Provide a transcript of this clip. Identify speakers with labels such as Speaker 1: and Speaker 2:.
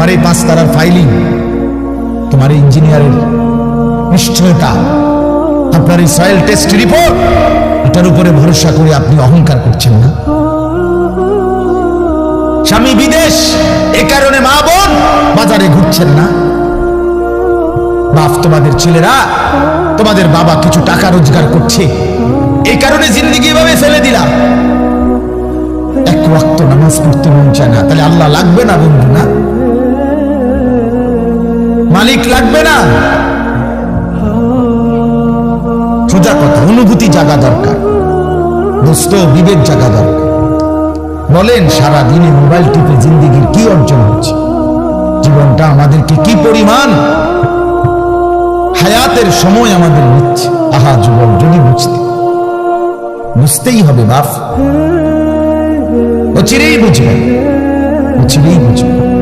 Speaker 1: তোমার এই 5 তারার ফাইলিং, তোমার এই ইঞ্জিনিয়ারের নিশ্চয়তা, আপনার এই সয়েল টেস্ট রিপোর্ট, এটার উপরে ভরসা করে আপনি অহংকার করছেন না? স্বামী বিদেশ, এ কারণে মা বোন বাজারে ঘুরছেন না? বাপ, তোমাদের ছেলেরা, তোমাদের বাবা কিছু টাকা রোজগার করছে, এই কারণে জিন্দেগি এভাবে ফেলে দিলাম। এক ওয়াক্ত নামাজ পড়তে মন চায় না, তাহলে আল্লাহ লাগবে না বন্ধু? না, মালিক লাগবে না? সোজা কথা, অনুভূতি জাগা দরকার, দোস্ত, বিবেক জাগা দরকার। বলেন, সারা দিনে মোবাইল টিপে জিন্দেগির কি অর্জন হচ্ছে? জীবনটা আমাদেরকে কি পরিমাণ হায়াতের সময় আমাদের নিচ্ছে। আহা যুবক, যদি বুঝতেই হবে বাপ, অচিরেই বুঝবেন, অচিরেই বুঝবেন।